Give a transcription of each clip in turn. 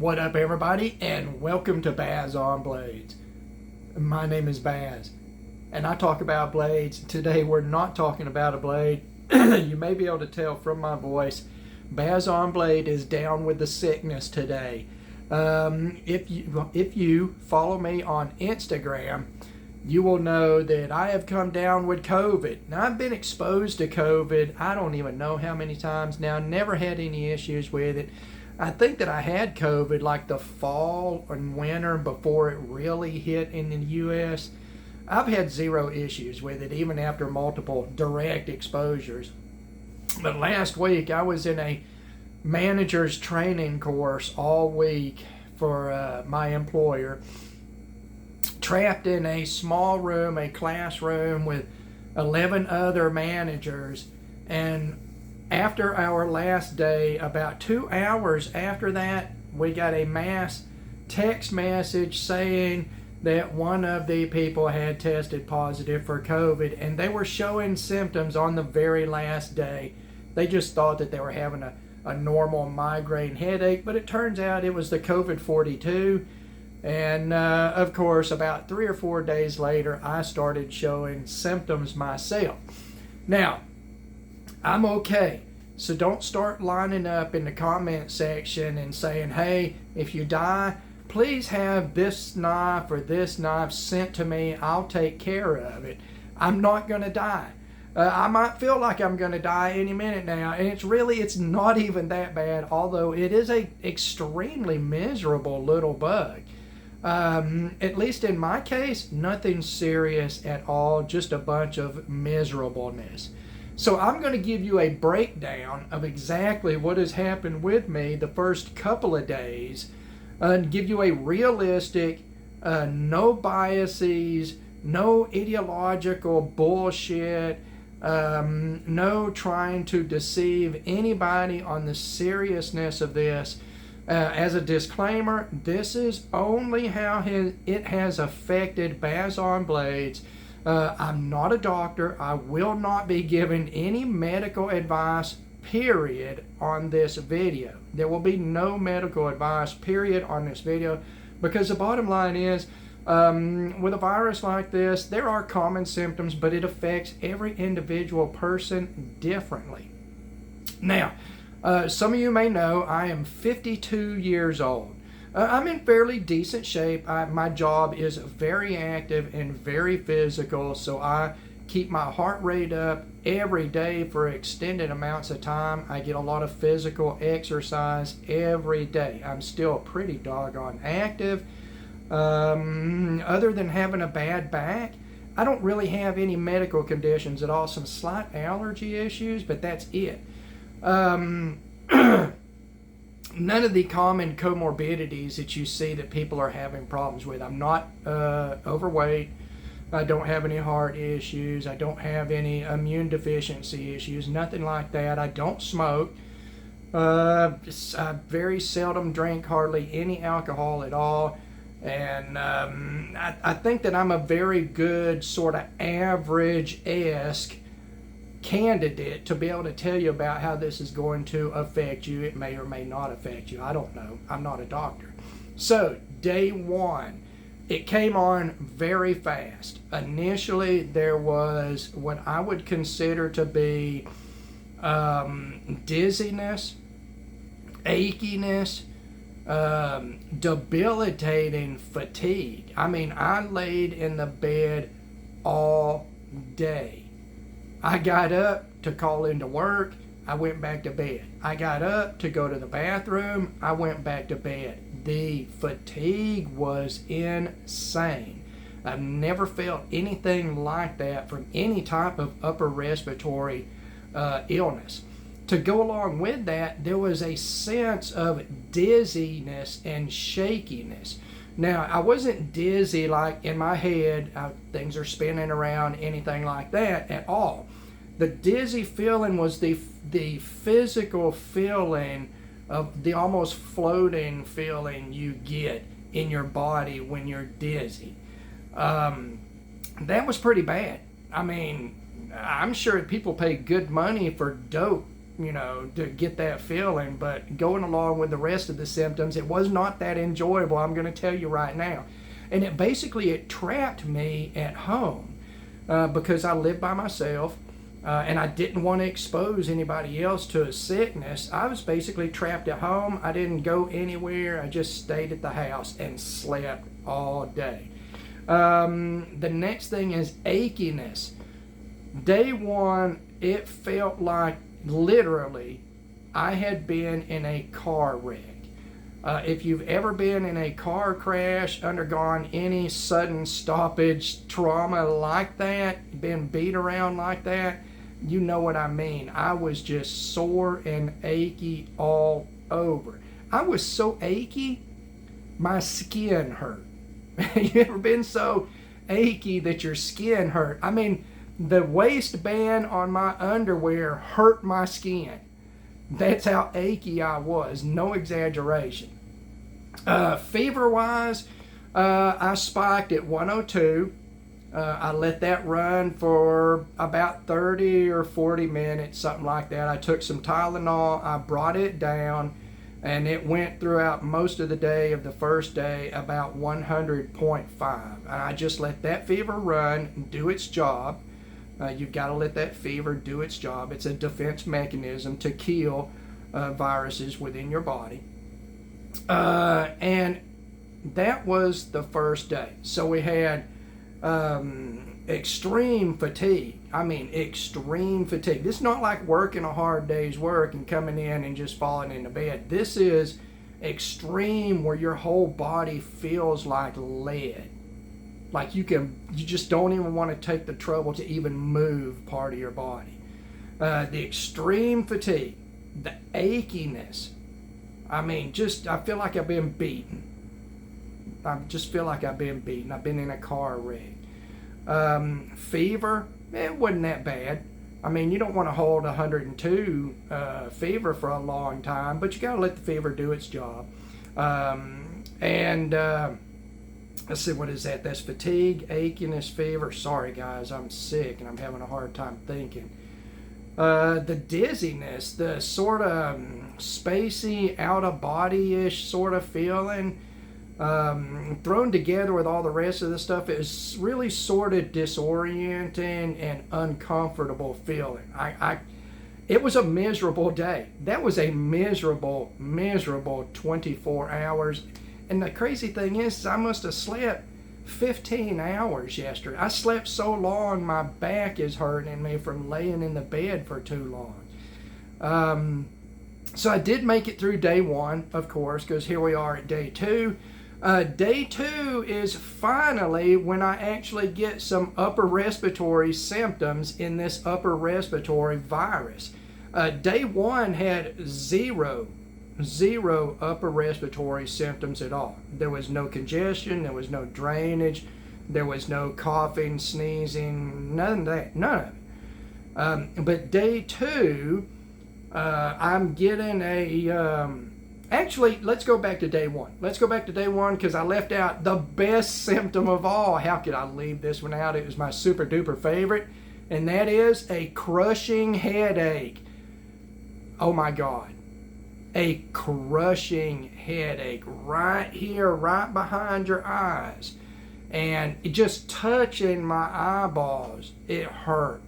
What up, everybody, and welcome to Baz on Blades. My name is Baz, and I talk about blades. Today, we're not talking about a blade. You may be able to tell from my voice, Baz on Blade is down with the sickness today. If you follow me on Instagram, you will know that I have come down with COVID. Now, I've been exposed to COVID, I don't even know how many times now, never had any issues with it. I think that I had COVID like the fall and winter before it really hit in the U.S. I've had zero issues with it, even after multiple direct exposures. But last week, I was in a manager's training course all week for my employer, trapped in a small room, a classroom with 11 other managers. And after our last day, about 2 hours after that, we got a mass text message saying that one of the people had tested positive for COVID, and they were showing symptoms on the very last day. They just thought that they were having a normal migraine headache, but it turns out it was the COVID-42. And of course, about 3 or 4 days later, I started showing symptoms myself. Now, I'm okay. So don't start lining up in the comment section and saying, hey, if you die, please have this knife or this knife sent to me. I'll take care of it. I'm not going to die. I might feel like I'm going to die any minute now. And it's not even that bad, although it is a extremely miserable little bug. At least in my case, nothing serious at all, just a bunch of miserableness. So I'm going to give you a breakdown of exactly what has happened with me the first couple of days and give you a realistic, no biases, no ideological bullshit, no trying to deceive anybody on the seriousness of this. As a disclaimer, this is only how it has affected Baz on Blades. I'm not a doctor. I will not be giving any medical advice, period, on this video. There will be no medical advice, period, on this video, because the bottom line is, with a virus like this, there are common symptoms, but it affects every individual person differently. Now, some of you may know I am 52 years old. I'm in fairly decent shape. My job is very active and very physical, so I keep my heart rate up every day for extended amounts of time. I get a lot of physical exercise every day. I'm still pretty doggone active. Other than having a bad back, I don't really have any medical conditions at all. Some slight allergy issues, but that's it. None of the common comorbidities that you see that people are having problems with. I'm not overweight. I don't have any heart issues. I don't have any immune deficiency issues. Nothing like that. I don't smoke. I very seldom drink hardly any alcohol at all. And I think that I'm a very good sort of average-esque candidate to be able to tell you about how this is going to affect you. It may or may not affect you. I don't know. I'm not a doctor. So, day one, it came on very fast. Initially, there was what I would consider to be dizziness, achiness, debilitating fatigue. I mean, I laid in the bed all day. I got up to call into work, I went back to bed. I got up to go to the bathroom, I went back to bed. The fatigue was insane. I've never felt anything like that from any type of upper respiratory illness. To go along with that, there was a sense of dizziness and shakiness. Now, I wasn't dizzy like in my head, things are spinning around, anything like that at all. The dizzy feeling was the physical feeling of the almost floating feeling you get in your body when you're dizzy. That was pretty bad. I mean, I'm sure people pay good money for dope to get that feeling. But going along with the rest of the symptoms, it was not that enjoyable, I'm going to tell you right now. And it trapped me at home because I lived by myself. And I didn't want to expose anybody else to a sickness. I was basically trapped at home. I didn't go anywhere. I just stayed at the house and slept all day. The next thing is achiness. Day one, it felt like literally I had been in a car wreck. If you've ever been in a car crash, undergone any sudden stoppage trauma like that, been beat around like that, you know what I mean. I was just sore and achy all over. I was so achy, my skin hurt. You ever been so achy that your skin hurt? I mean, the waistband on my underwear hurt my skin. That's how achy I was, no exaggeration. Fever-wise, I spiked at 102. I let that run for about 30 or 40 minutes, something like that. I took some Tylenol, I brought it down, and it went throughout most of the day of the first day about 100.5. And I just let that fever run and do its job. You've got to let that fever do its job. It's a defense mechanism to kill viruses within your body. And that was the first day. So we had extreme fatigue. I mean, extreme fatigue. This is not like working a hard day's work and coming in and just falling into bed. This is extreme, where your whole body feels like lead. Like you just don't even want to take the trouble to even move part of your body. The extreme fatigue, the achiness. I mean, I feel like I've been beaten. I just feel like I've been beaten. I've been in a car wreck. Fever, it wasn't that bad. I mean, you don't want to hold 102 fever for a long time, but you got to let the fever do its job. Let's see, what is that? That's fatigue, achiness, fever. Sorry, guys, I'm sick and I'm having a hard time thinking. The dizziness, the sort of spacey, out-of-body-ish sort of feeling, thrown together with all the rest of the stuff, is really sort of disorienting and uncomfortable feeling. It was a miserable day. That was a miserable 24 hours. And the crazy thing is, I must have slept 15 hours yesterday. I slept so long, my back is hurting me from laying in the bed for too long. So I did make it through day one, of course, because here we are at day two. Day two is finally when I actually get some upper respiratory symptoms in this upper respiratory virus. Day one had zero upper respiratory symptoms at all. There was no congestion, there was no drainage, there was no coughing, sneezing, none of it. But day two, I'm getting actually, let's go back to day one. Let's go back to day one, because I left out the best symptom of all. How could I leave this one out? It was my super duper favorite, and that is a crushing headache. Oh my God. A crushing headache right here, right behind your eyes. And it just touching my eyeballs, it hurt.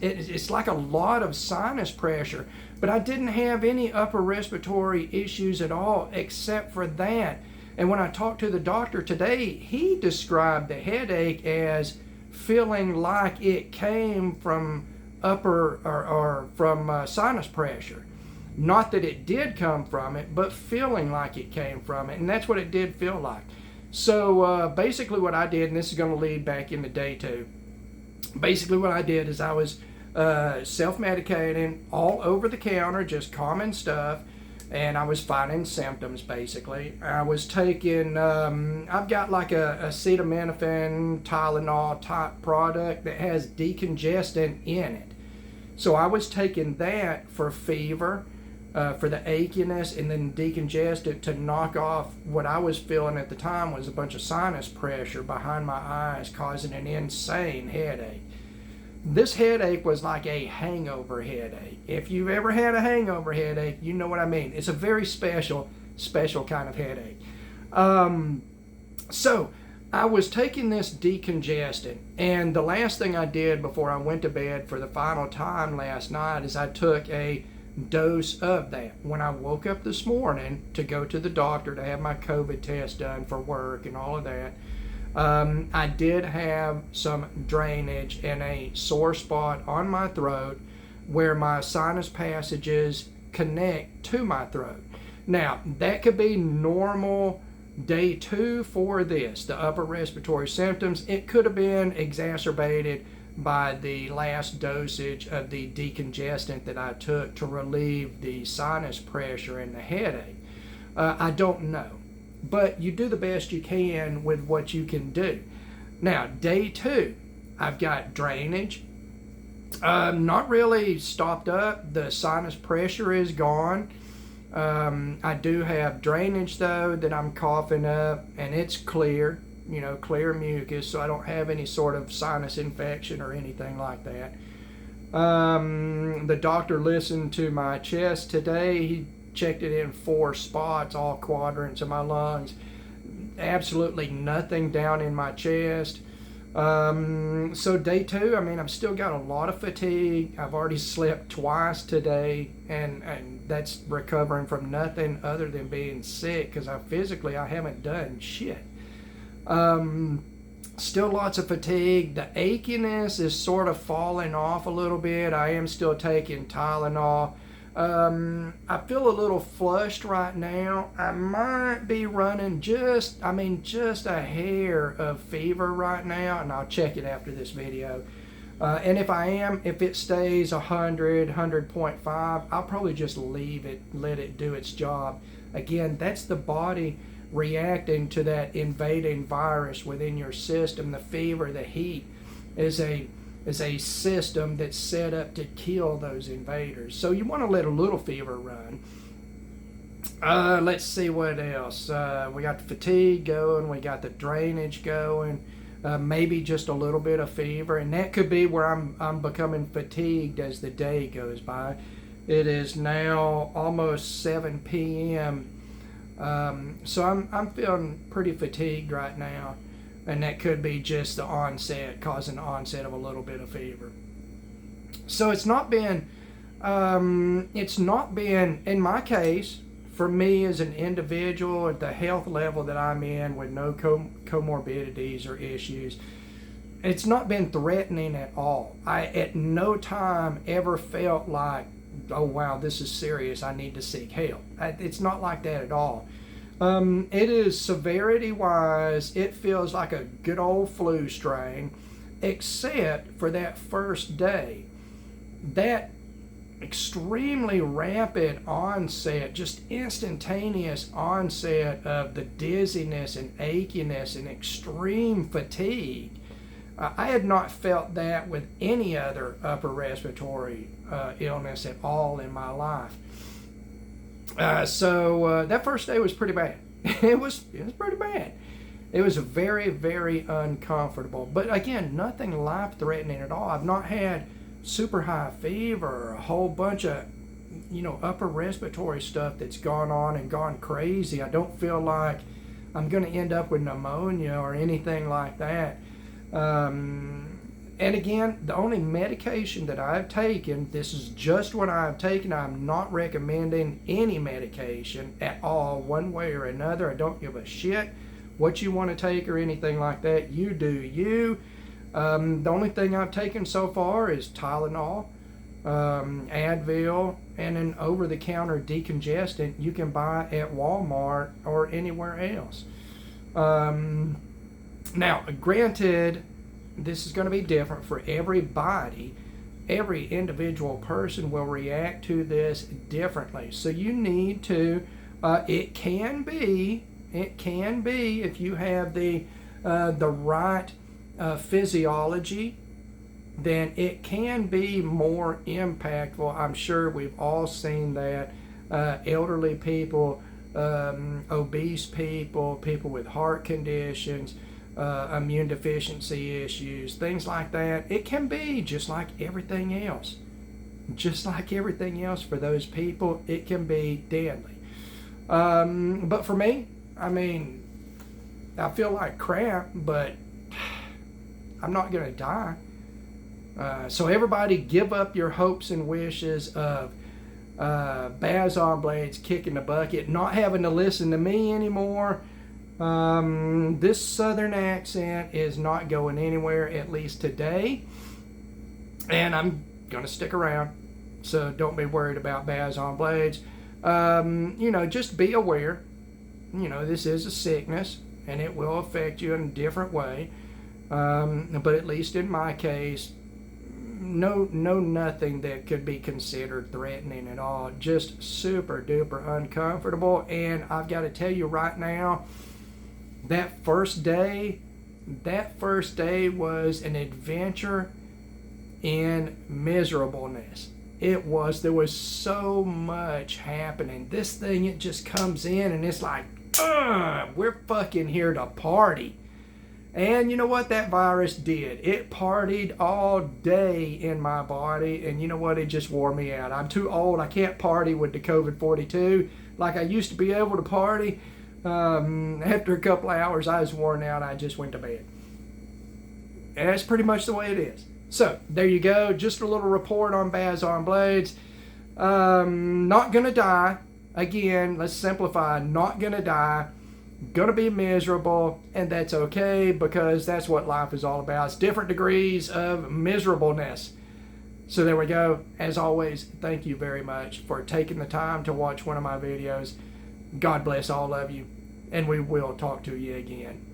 It's like a lot of sinus pressure, but I didn't have any upper respiratory issues at all except for that. And when I talked to the doctor today, he described the headache as feeling like it came from upper or from sinus pressure. Not that it did come from it, but feeling like it came from it. And that's what it did feel like. So basically what I did, and this is going to lead back into day two. Basically what I did is I was self-medicating all over the counter, just common stuff. And I was fighting symptoms, basically. I was taking, I've got like a acetaminophen, Tylenol type product that has decongestant in it. So I was taking that for fever, for the achiness, and then decongestant to knock off what I was feeling at the time was a bunch of sinus pressure behind my eyes, causing an insane headache. This headache was like a hangover headache. If you've ever had a hangover headache, you know what I mean. It's a very special kind of headache. So I was taking this decongestant, and the last thing I did before I went to bed for the final time last night is I took a dose of that. When I woke up this morning to go to the doctor to have my COVID test done for work and all of that, I did have some drainage and a sore spot on my throat where my sinus passages connect to my throat. Now, that could be normal day 2 for this, the upper respiratory symptoms. It could have been exacerbated by the last dosage of the decongestant that I took to relieve the sinus pressure and the headache. I don't know, but you do the best you can with what you can do. Now, day 2, I've got drainage. Not really stopped up. The sinus pressure is gone. I do have drainage though that I'm coughing up, and it's clear, clear mucus, so I don't have any sort of sinus infection or anything like that. The doctor listened to my chest today. He checked it in 4 spots, all quadrants of my lungs. Absolutely nothing down in my chest. So day 2, I've still got a lot of fatigue. I've already slept twice today, and that's recovering from nothing other than being sick, because I haven't done shit. Still lots of fatigue. The achiness is sort of falling off a little bit. I am still taking Tylenol. I feel a little flushed right now. I might be running just a hair of fever right now, and I'll check it after this video. And if it stays 100.5, I'll probably just leave it, let it do its job. Again, that's the body reacting to that invading virus within your system. The fever, the heat is a system that's set up to kill those invaders. So you want to let a little fever run. Let's see what else. We got the fatigue going. We got the drainage going. Maybe just a little bit of fever, and that could be where I'm becoming fatigued as the day goes by. It is now almost 7 p.m. So I'm feeling pretty fatigued right now. And that could be just the onset, causing the onset of a little bit of fever. So it's not been, in my case, for me as an individual at the health level that I'm in with no comorbidities or issues, it's not been threatening at all. I at no time ever felt like, oh wow, this is serious, I need to seek help. It's not like that at all. It is severity-wise, it feels like a good old flu strain, except for that first day. That extremely rapid onset, just instantaneous onset of the dizziness and achiness and extreme fatigue. I had not felt that with any other upper respiratory illness at all in my life. So that first day was pretty bad. It was pretty bad. It was very, very uncomfortable. But again, nothing life-threatening at all. I've not had super high fever or a whole bunch of, upper respiratory stuff that's gone on and gone crazy. I don't feel like I'm going to end up with pneumonia or anything like that. And again, the only medication that I've taken, this is just what I've taken. I'm not recommending any medication at all, one way or another. I don't give a shit what you want to take or anything like that. You do you. The only thing I've taken so far is Tylenol, Advil, and an over-the-counter decongestant you can buy at Walmart or anywhere else. Now, granted, this is going to be different for everybody. Every individual person will react to this differently. So you need to, it can be, if you have the right physiology, then it can be more impactful. I'm sure we've all seen that. Elderly people, obese people, people with heart conditions, immune deficiency issues, things like that. It can be just like everything else. Just like everything else for those people, it can be deadly. But for me, I mean, I feel like crap, but I'm not going to die. So everybody give up your hopes and wishes of Baz on Blades kicking the bucket, not having to listen to me anymore. This southern accent is not going anywhere, at least today. And I'm going to stick around. So don't be worried about Baz on Blades. Just be aware. This is a sickness and it will affect you in a different way. But at least in my case, nothing that could be considered threatening at all. Just super duper uncomfortable. And I've got to tell you right now, that first day was an adventure in miserableness. There was so much happening. This thing, it just comes in and it's like, we're fucking here to party. And you know what that virus did? It partied all day in my body, and you know what? It just wore me out. I'm too old. I can't party with the COVID-42 like I used to be able to party. After a couple of hours, I was worn out. I just went to bed. And that's pretty much the way it is. So, there you go. Just a little report on Baz on Blades. Not gonna die. Again, let's simplify. Not gonna die. Gonna be miserable, and that's okay, because that's what life is all about. It's different degrees of miserableness. So there we go. As always, thank you very much for taking the time to watch one of my videos. God bless all of you, and we will talk to you again.